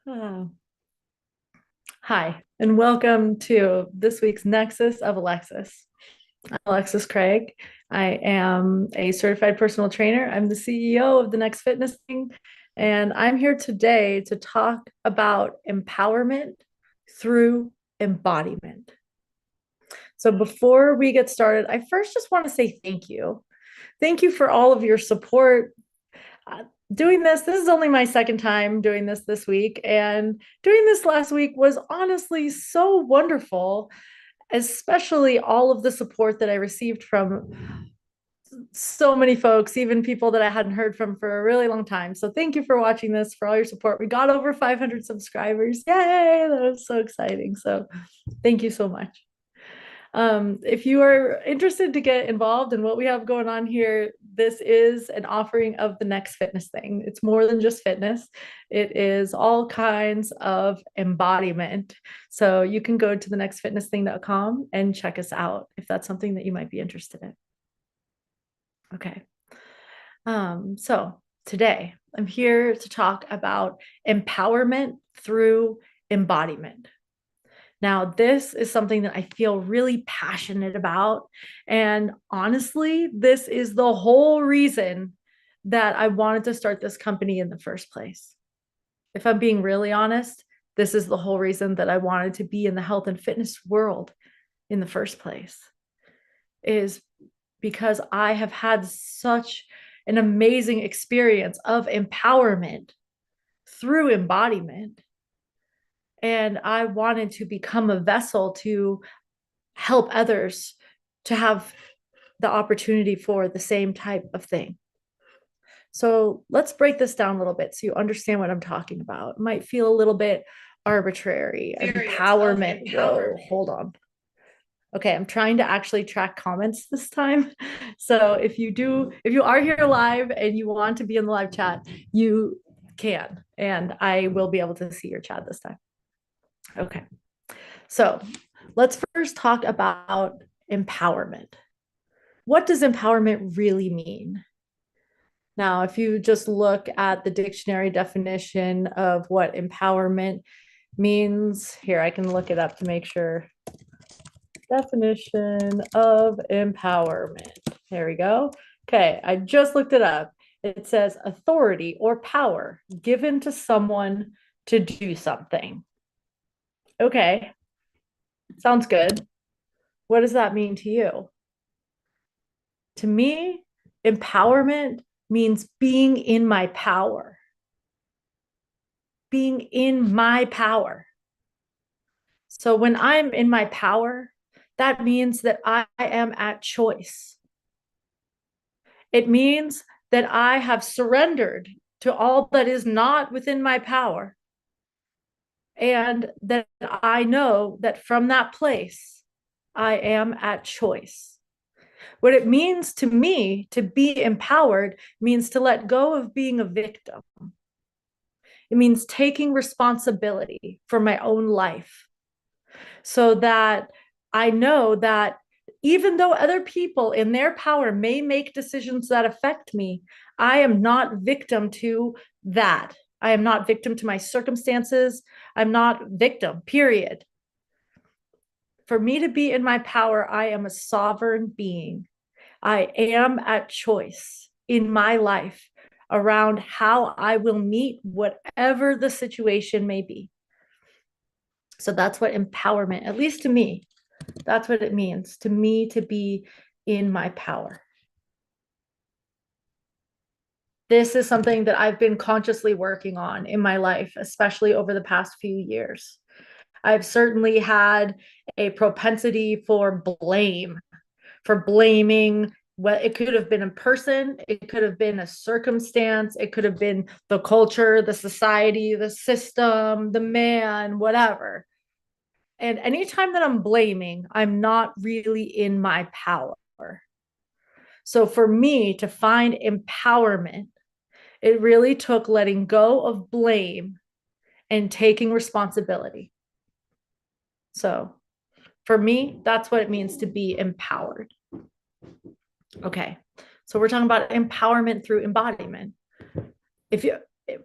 Oh. Hi, and welcome to this week's Nexus of Alexis. I'm Alexis Craig. I am a certified personal trainer. I'm the CEO of the Next Fitness Thing, and I'm here today to talk about empowerment through embodiment. So before we get started, I first just want to say thank you. Thank you for all of your support doing this is only my second time doing this week, and doing this last week was honestly so wonderful, especially all of the support that I received from so many folks, even people that I hadn't heard from for a really long time. So thank you for watching this, for all your support. We got over 500 subscribers. Yay, that was so exciting. So thank you so much. If you are interested to get involved in what we have going on here, this is an offering of the Next Fitness Thing. It's more than just fitness. It is all kinds of embodiment. So you can go to thenextfitnessthing.com and check us out if that's something that you might be interested in. Okay. So today I'm here to talk about empowerment through embodiment. Now, this is something that I feel really passionate about. And honestly, this is the whole reason that I wanted to start this company in the first place. If I'm being really honest, this is the whole reason that I wanted to be in the health and fitness world in the first place, is because I have had such an amazing experience of empowerment through embodiment. And I wanted to become a vessel to help others to have the opportunity for the same type of thing. So let's break this down a little bit so you understand what I'm talking about. It might feel a little bit arbitrary. Empowerment. Whoa, hold on. Okay, I'm trying to actually track comments this time. So if you are here live and you want to be in the live chat, you can, and I will be able to see your chat this time. Okay. So let's first talk about empowerment. What does empowerment really mean? Now, if you just look at the dictionary definition of what empowerment means, here, I can look it up to make sure. Definition of empowerment. There we go. Okay, I just looked it up. It says authority or power given to someone to do something. Okay, sounds good. What does that mean to you? To me, empowerment means being in my power. Being in my power. So when I'm in my power, that means that I am at choice. It means that I have surrendered to all that is not within my power. And that I know that from that place, I am at choice. What it means to me to be empowered means to let go of being a victim. It means taking responsibility for my own life so that I know that even though other people in their power may make decisions that affect me, I am not victim to that. I am not victim to my circumstances. I'm not victim, period. For me to be in my power, I am a sovereign being. I am at choice in my life around how I will meet whatever the situation may be. So that's what empowerment, at least to me, that's what it means to me to be in my power. This is something that I've been consciously working on in my life, especially over the past few years. I've certainly had a propensity for blame, for blaming. Well, it could have been a person, it could have been a circumstance, it could have been the culture, the society, the system, the man, whatever. And anytime that I'm blaming, I'm not really in my power. So for me to find empowerment, it really took letting go of blame and taking responsibility. So for me, that's what it means to be empowered. Okay. So we're talking about empowerment through embodiment.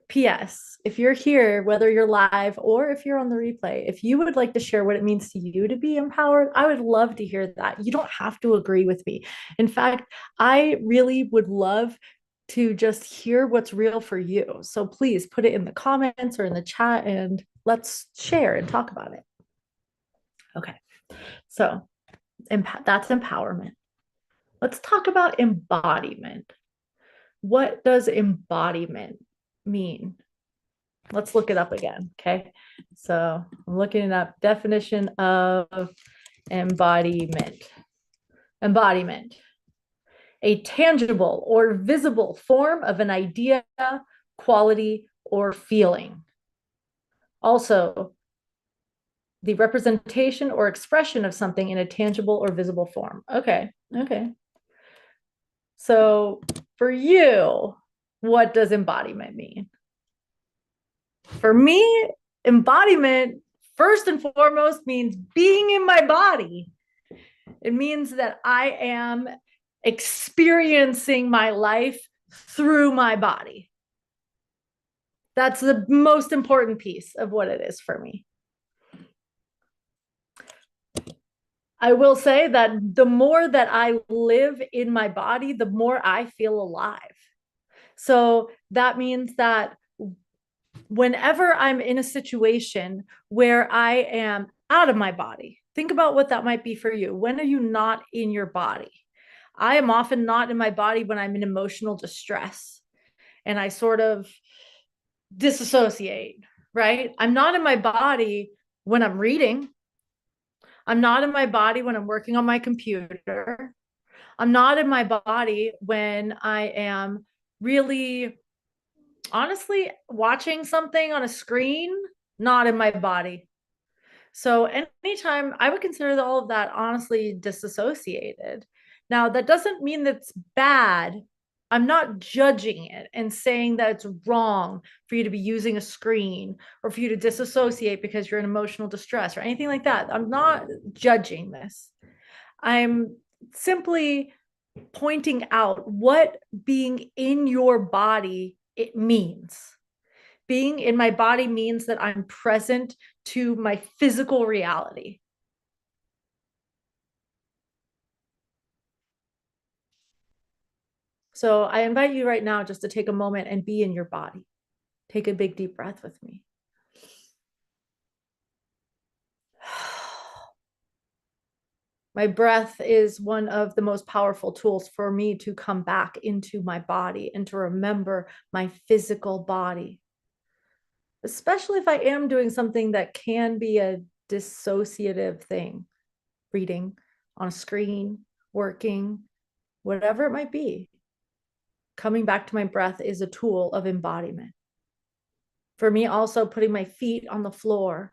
P.S. If you're here, whether you're live or if you're on the replay, if you would like to share what it means to you to be empowered, I would love to hear that. You don't have to agree with me. In fact, I really would love to just hear what's real for you. So please put it in the comments or in the chat and let's share and talk about it. Okay, so that's empowerment. Let's talk about embodiment. What does embodiment mean? Let's look it up again. Okay. So I'm looking it up. Definition of embodiment. Embodiment. A tangible or visible form of an idea, quality, or feeling. Also, the representation or expression of something in a tangible or visible form. Okay. Okay. So for you, what does embodiment mean? For me, embodiment first and foremost means being in my body. It means that I am experiencing my life through my body. That's the most important piece of what it is for me. I will say that the more that I live in my body, the more I feel alive. So that means that whenever I'm in a situation where I am out of my body, think about what that might be for you. When are you not in your body? I am often not in my body when I'm in emotional distress and I sort of disassociate, right? I'm not in my body when I'm reading. I'm not in my body when I'm working on my computer. I'm not in my body when I am really honestly watching something on a screen, not in my body. So anytime I would consider all of that honestly disassociated. Now, that doesn't mean that's bad. I'm not judging it and saying that it's wrong for you to be using a screen or for you to disassociate because you're in emotional distress or anything like that. I'm not judging this. I'm simply pointing out what being in your body it means. Being in my body means that I'm present to my physical reality. So I invite you right now just to take a moment and be in your body. Take a big deep breath with me. My breath is one of the most powerful tools for me to come back into my body and to remember my physical body, especially if I am doing something that can be a dissociative thing, reading on a screen, working, whatever it might be. Coming back to my breath is a tool of embodiment. For me, also putting my feet on the floor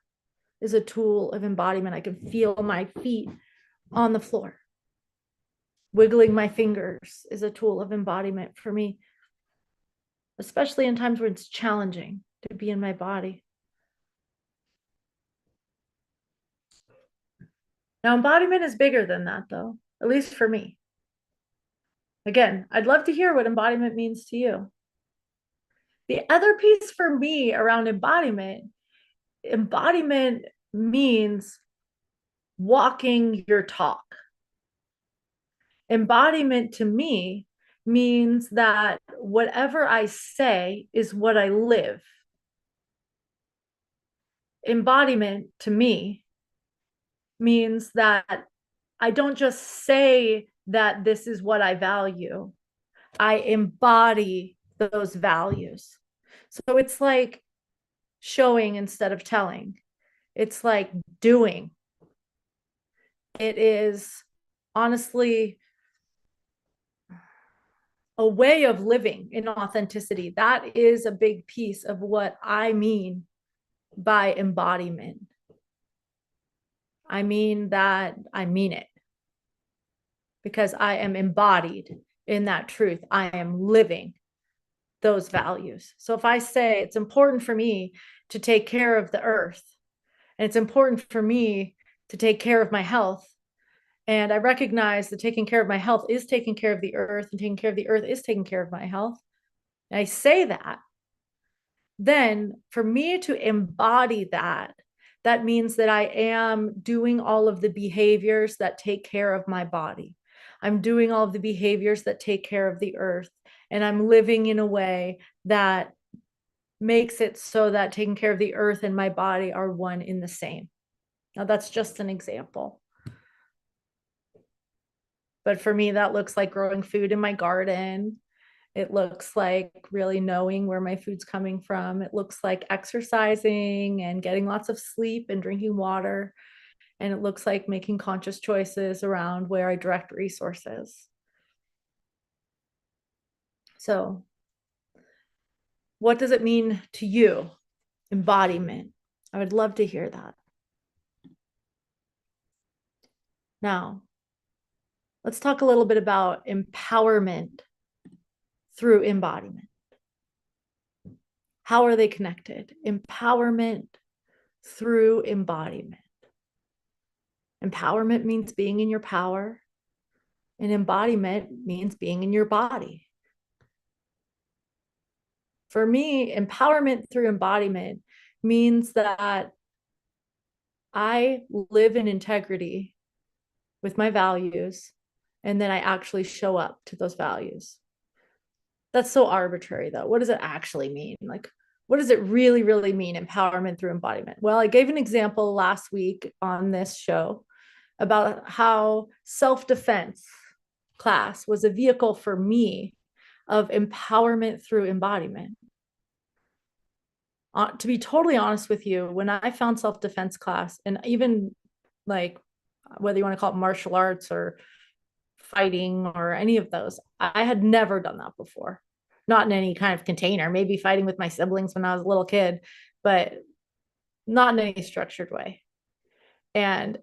is a tool of embodiment. I can feel my feet on the floor. Wiggling my fingers is a tool of embodiment for me, especially in times when it's challenging to be in my body. Now, embodiment is bigger than that, though, at least for me. Again, I'd love to hear what embodiment means to you. The other piece for me around embodiment means walking your talk. Embodiment to me means that whatever I say is what I live. Embodiment to me means that I don't just say that this is what I value. I embody those values. So it's like showing instead of telling. It's like doing. It is honestly a way of living in authenticity. That is a big piece of what I mean by embodiment. I mean that I mean it because I am embodied in that truth. I am living those values. So if I say it's important for me to take care of the earth, and it's important for me to take care of my health, and I recognize that taking care of my health is taking care of the earth, and taking care of the earth is taking care of my health. And I say that. then for me to embody that, that means that I am doing all of the behaviors that take care of my body. I'm doing all of the behaviors that take care of the earth. And I'm living in a way that makes it so that taking care of the earth and my body are one in the same. Now, that's just an example. But for me, that looks like growing food in my garden. It looks like really knowing where my food's coming from. It looks like exercising and getting lots of sleep and drinking water. And it looks like making conscious choices around where I direct resources. So, what does it mean to you? Embodiment. I would love to hear that. Now, let's talk a little bit about empowerment through embodiment. How are they connected? Empowerment through embodiment. Empowerment means being in your power, and embodiment means being in your body. For me, empowerment through embodiment means that I live in integrity with my values, and then I actually show up to those values. That's so arbitrary, though. What does it actually mean? Like, what does it really, really mean, empowerment through embodiment? Well, I gave an example last week on this show about how self-defense class was a vehicle for me of empowerment through embodiment. To be totally honest with you, when I found self-defense class, and even like whether you want to call it martial arts or fighting or any of those, I had never done that before. Not in any kind of container, maybe fighting with my siblings when I was a little kid, but not in any structured way. And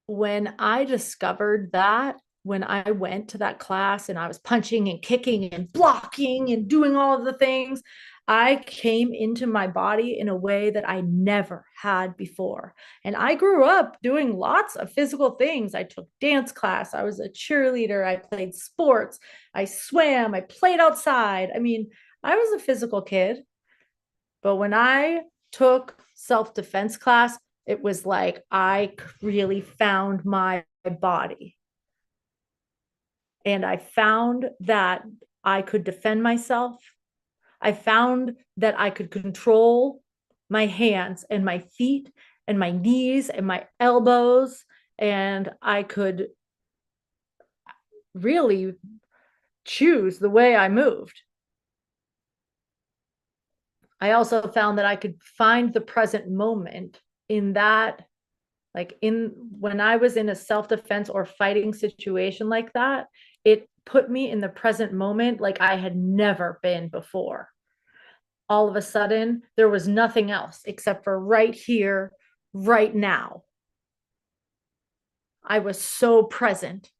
when I discovered that, when I went to that class and I was punching and kicking and blocking and doing all of the things, I came into my body in a way that I never had before. And I grew up doing lots of physical things. I took dance class, I was a cheerleader, I played sports, I swam, I played outside. I mean, I was a physical kid. But when I took self-defense class, it was like I really found my body. And I found that I could defend myself. I found that I could control my hands and my feet and my knees and my elbows. And I could really choose the way I moved. I also found that I could find the present moment in that, like in when I was in a self-defense or fighting situation like that, it put me in the present moment like I had never been before. All of a sudden, there was nothing else except for right here, right now. I was so present.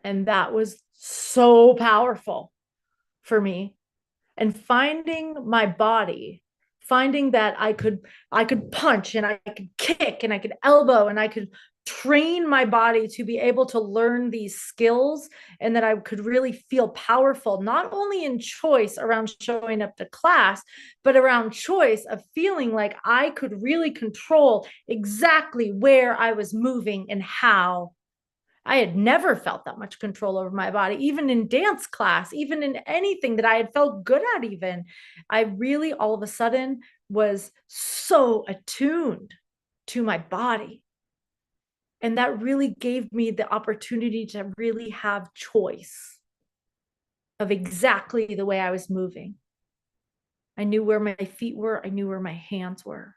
And that was so powerful for me. And finding my body, finding that I could punch and I could kick and I could elbow and I could train my body to be able to learn these skills, and that I could really feel powerful, not only in choice around showing up to class, but around choice of feeling like I could really control exactly where I was moving and how. I had never felt that much control over my body, even in dance class, even in anything that I had felt good at, even. I really, all of a sudden, was so attuned to my body. And that really gave me the opportunity to really have choice of exactly the way I was moving. I knew where my feet were, I knew where my hands were.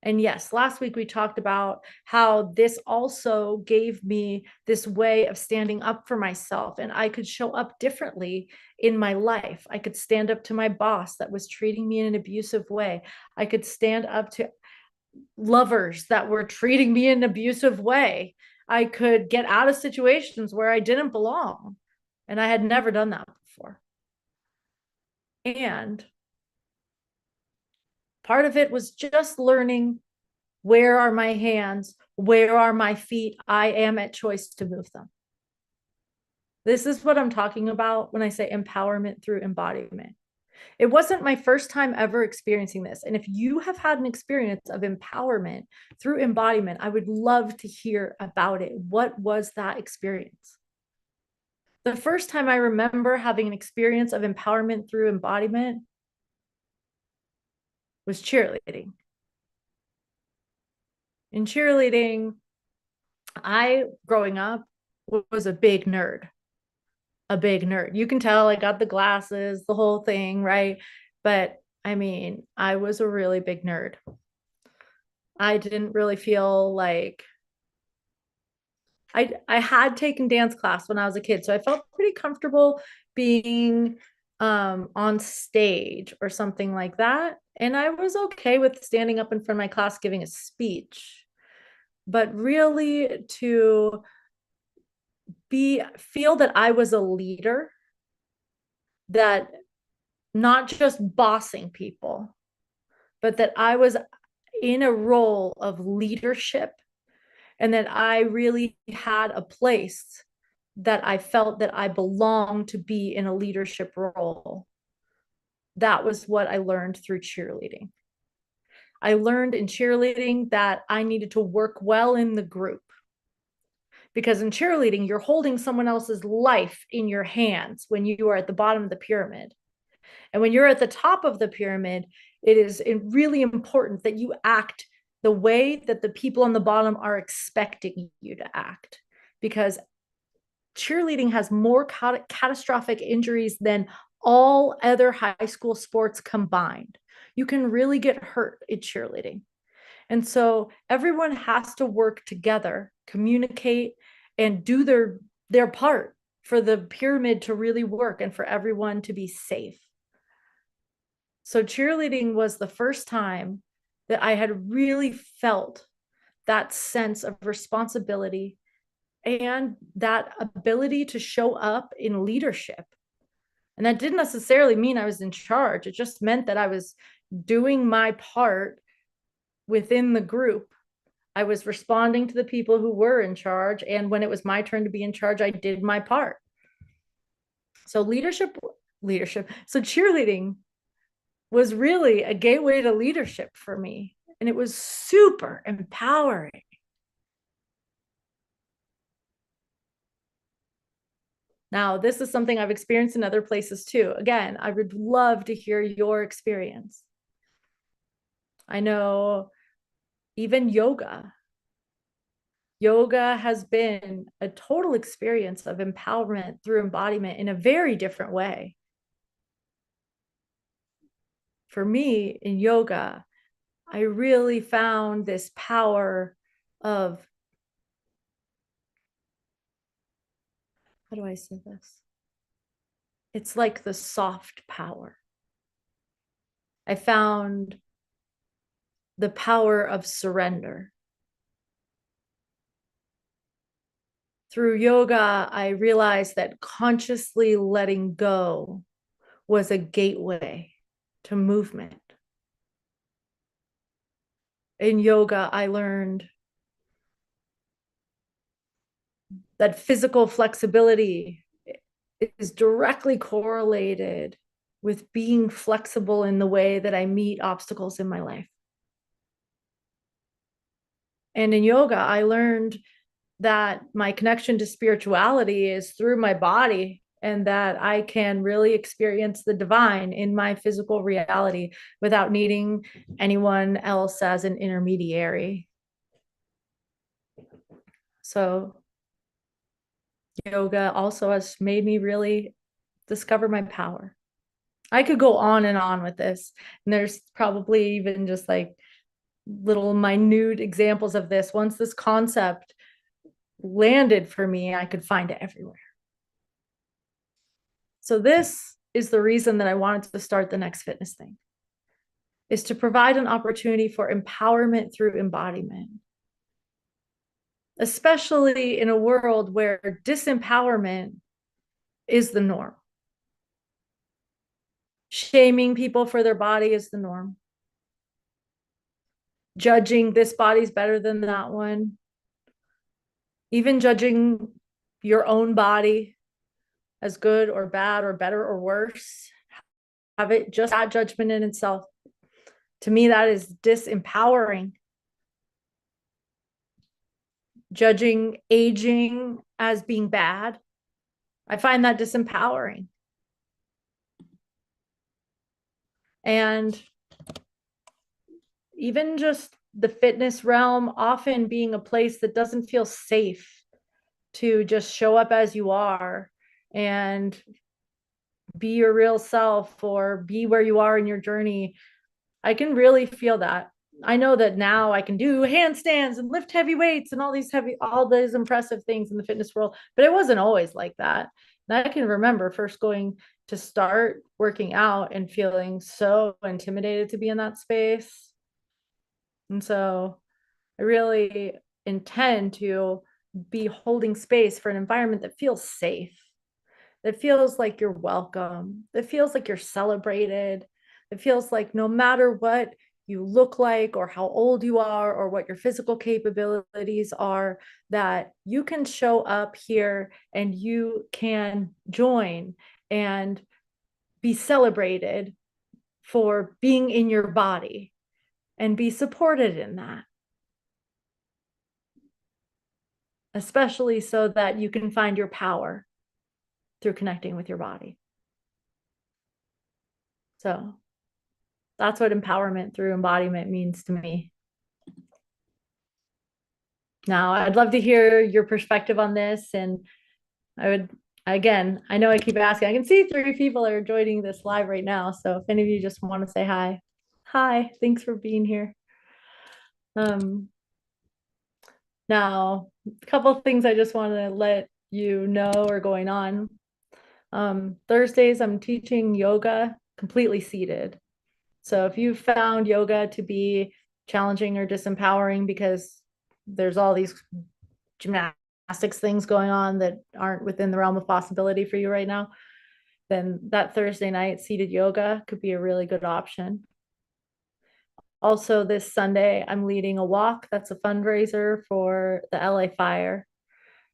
And yes, last week we talked about how this also gave me this way of standing up for myself, and I could show up differently in my life. I could stand up to my boss that was treating me in an abusive way. I could stand up to lovers that were treating me in an abusive way. I could get out of situations where I didn't belong. And I had never done that before. And part of it was just learning, where are my hands? Where are my feet? I am at choice to move them. This is what I'm talking about when I say empowerment through embodiment. It wasn't my first time ever experiencing this. And if you have had an experience of empowerment through embodiment, I would love to hear about it. What was that experience? The first time I remember having an experience of empowerment through embodiment was cheerleading. In cheerleading, I, growing up, was a big nerd. A big nerd. You can tell I got the glasses, the whole thing, right? But I mean, I was a really big nerd. I didn't really feel like I had taken dance class when I was a kid, so I felt pretty comfortable being on stage or something like that. And I was okay with standing up in front of my class giving a speech. But really to feel that I was a leader, that not just bossing people, but that I was in a role of leadership and that I really had a place that I felt that I belonged to be in a leadership role. That was what I learned through cheerleading. I learned in cheerleading that I needed to work well in the group, because in cheerleading, you're holding someone else's life in your hands when you are at the bottom of the pyramid. And when you're at the top of the pyramid, it is really important that you act the way that the people on the bottom are expecting you to act, because cheerleading has more catastrophic injuries than all other high school sports combined. You can really get hurt in cheerleading. And so everyone has to work together, communicate, and do their part for the pyramid to really work and for everyone to be safe. So cheerleading was the first time that I had really felt that sense of responsibility and that ability to show up in leadership. And that didn't necessarily mean I was in charge. It just meant that I was doing my part within the group. I was responding to the people who were in charge. And when it was my turn to be in charge, I did my part. So leadership. So cheerleading was really a gateway to leadership for me. And it was super empowering. Now, this is something I've experienced in other places too. Again, I would love to hear your experience. I know even yoga. Yoga has been a total experience of empowerment through embodiment in a very different way. For me, in yoga, I really found this power of, how do I say this? It's like the soft power. I found the power of surrender. Through yoga, I realized that consciously letting go was a gateway to movement. In yoga, I learned that physical flexibility is directly correlated with being flexible in the way that I meet obstacles in my life. And in yoga, I learned that my connection to spirituality is through my body, and that I can really experience the divine in my physical reality without needing anyone else as an intermediary. So yoga also has made me really discover my power. I could go on and on with this, and there's probably even just like little minute examples of this. Once this concept landed for me, I could find it everywhere. So this is the reason that I wanted to start the Next Fitness thing, is to provide an opportunity for empowerment through embodiment, especially in a world where disempowerment is the norm. Shaming people for their body is the norm. Judging this body's better than that one. Even judging your own body as good or bad or better or worse. Have it just that judgment in itself. To me, that is disempowering. Judging aging as being bad, I find that disempowering. And even just the fitness realm often being a place that doesn't feel safe to just show up as you are and be your real self or be where you are in your journey. I can really feel that. I know that now I can do handstands and lift heavy weights and all these impressive things in the fitness world, but it wasn't always like that. And I can remember first going to start working out and feeling so intimidated to be in that space. And so I really intend to be holding space for an environment that feels safe, that feels like you're welcome, that feels like you're celebrated. It feels like no matter what you look like or how old you are or what your physical capabilities are, that you can show up here and you can join and be celebrated for being in your body and be supported in that. Especially so that you can find your power through connecting with your body. So that's what empowerment through embodiment means to me. Now, I'd love to hear your perspective on this. And I would, again, I know I keep asking, I can see 3 people are joining this live right now. So if any of you just want to say hi, hi, thanks for being here. Now, a couple of things I just want to let you know are going on. Thursdays, I'm teaching yoga completely seated. So if you found yoga to be challenging or disempowering because there's all these gymnastics things going on that aren't within the realm of possibility for you right now, then that Thursday night seated yoga could be a really good option. Also, this Sunday, I'm leading a walk. That's a fundraiser for the LA fire.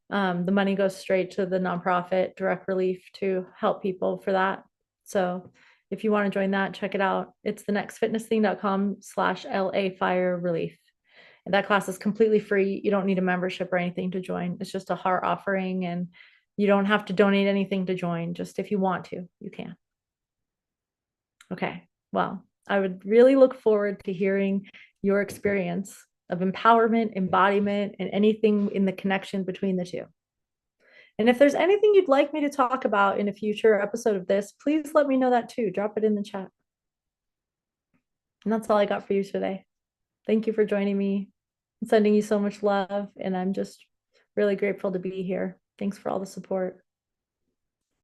The money goes straight to the nonprofit Direct Relief to help people for that. So if you want to join that, check it out. It's thenextfitnessthing.com/LA fire relief. And that class is completely free. You don't need a membership or anything to join. It's just a heart offering, and you don't have to donate anything to join. Just if you want to, you can. Okay, well, I would really look forward to hearing your experience of empowerment, embodiment, and anything in the connection between the two. And if there's anything you'd like me to talk about in a future episode of this, please let me know that too. Drop it in the chat. And that's all I got for you today. Thank you for joining me. I'm sending you so much love, and I'm just really grateful to be here. Thanks for all the support.